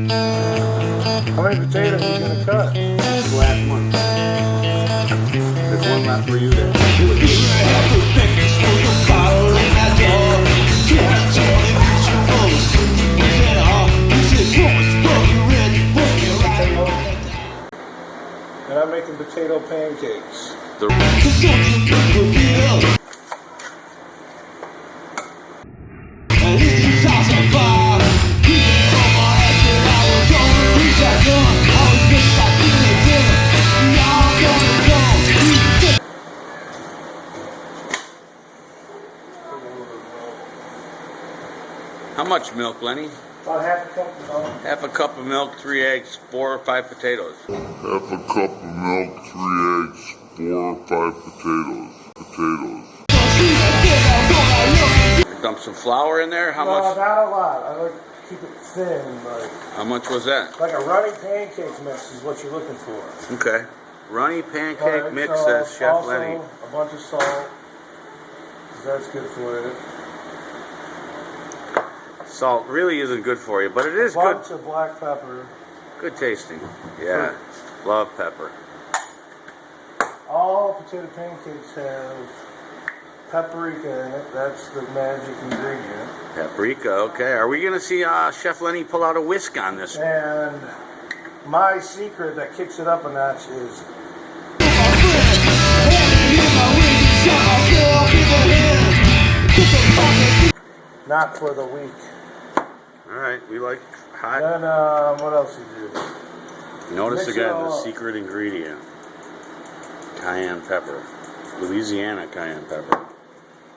How many potatoes are you gonna cut? The last one. There's one left for you there. And I'm making potato pancakes. How much milk, Lenny? About half a cup of milk. Half a cup of milk, 3 eggs, 4 or 5 potatoes. Half a cup of milk, 3 eggs, 4 or 5 potatoes. Dump some flour in there. How No, much? not a lot. I like to keep it thin, like How much was that? a runny pancake mix is what you're looking for. Okay. Runny pancake Alright, mix, so says Chef also Lenny. a bunch of salt, 'cause that's good for you. Salt really isn't good for you, but it is A good. bunch of black pepper. Good tasting. Yeah. Love pepper. All potato pancakes have paprika in it. That's the magic ingredient. Paprika, okay. Are we going to see Chef Lenny pull out a whisk on this? And my secret that kicks it up a notch is not for the weak. Alright, we like hot. Then what else you do? Notice mix it again all the up. secret ingredient. Cayenne pepper. Louisiana cayenne pepper.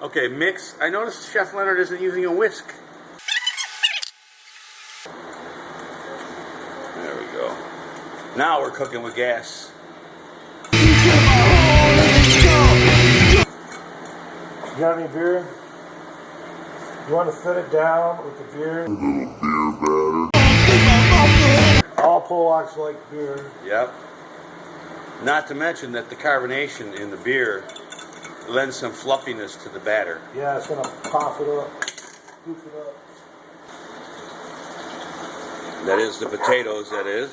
Okay, mix. I noticed Chef Leonard isn't using a whisk. There we go. Now we're cooking with gas. You got any beer? You want to fit it down with the beer? A little beer batter. All Polacks like beer. Yep. Not to mention that the carbonation in the beer lends some fluffiness to the batter. Yeah, it's going to pop it up, goof it up. That is the potatoes, that is.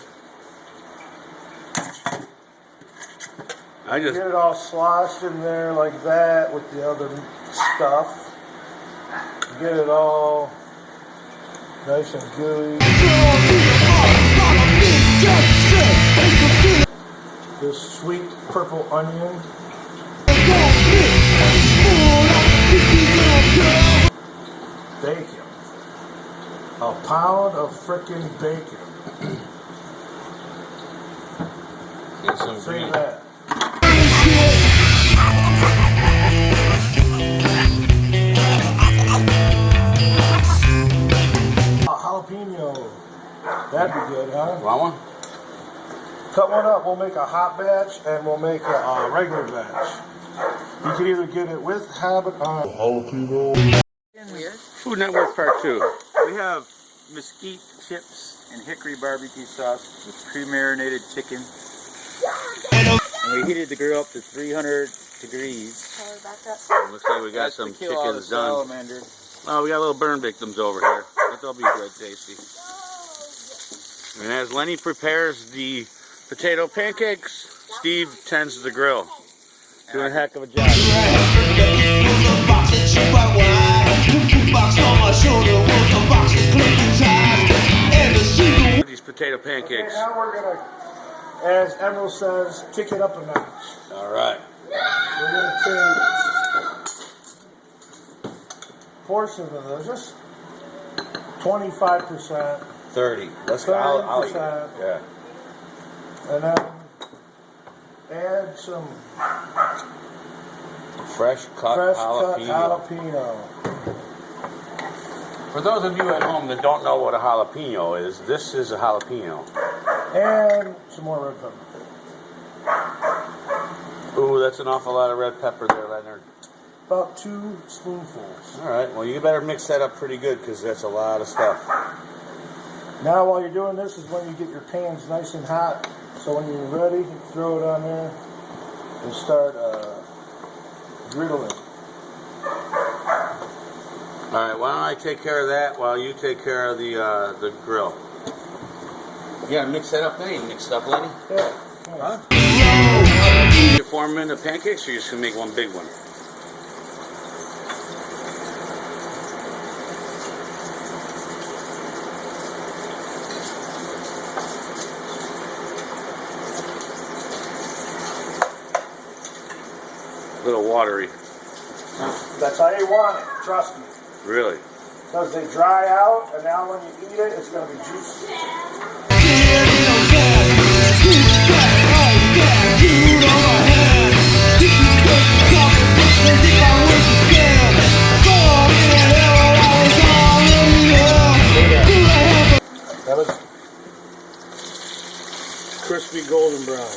I just... Get it all sloshed in there like that with the other stuff. Get it all nice and gooey. This sweet purple onion. Bacon. A pound of frickin' bacon. Get some See green. that? Jalapeno. That'd be good, huh? Want one? Cut one up. We'll make a hot batch and we'll make a regular batch. You can either get it with Jalapeno. Food Network Part 2. We have mesquite chips and hickory barbecue sauce with pre-marinated chicken. And we heated the grill up to 300 degrees. Looks like we got some chickens done. Oh, we got little burn victims over here, but they'll be good, tasty. And as Lenny prepares the potato pancakes, Steve tends the grill. Doing a heck of a job. These potato pancakes. now we're going to, as Emerald says, kick it up a notch. All right. We're going to take portions of those, just 25%. 30. Let's go. I'll eat it. Yeah. And then add some Fresh cut jalapeno. For those of you at home that don't know what a jalapeno is, this is a jalapeno. And some more red pepper. Ooh, that's an awful lot of red pepper there, Leonard. About 2 spoonfuls. All right, well, you better mix that up pretty good because that's a lot of stuff. Now, while you're doing this is when you get your pans nice and hot. So when you're ready, you throw it on there and start griddling. All right, why don't I take care of that while you take care of the grill? You gotta mix that up then. You mix it up, Lenny? Yeah. Huh? You form them into pancakes, or you just gonna make one big one? A little watery. That's how you want it, trust me. Really? Because they dry out, and now when you eat it, it's going to be juicy. That was crispy golden brown.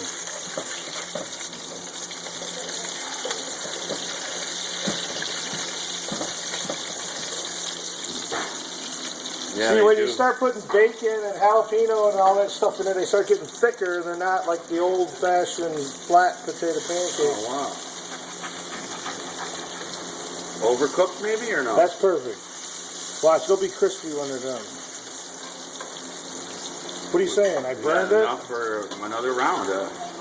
Yeah, see, when you start putting bacon and jalapeno and all that stuff in it, they start getting thicker. They're not like the old-fashioned flat potato pancakes. Oh, wow. Overcooked maybe, or no? That's perfect. Watch, they'll be crispy when they're done. What are you saying? I burned it? Enough for another round.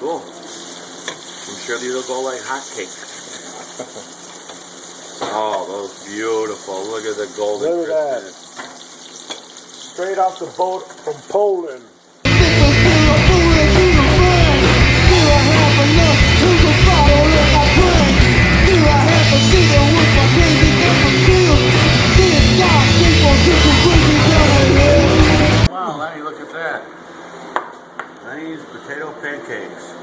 Cool. I'm sure these will go like hotcakes. Oh, those beautiful. Look at the golden Look at that. crispiness. Straight off the boat from Poland. Wow, Lenny, look at that. Lenny's potato pancakes.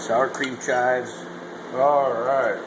Sour cream chives. All right.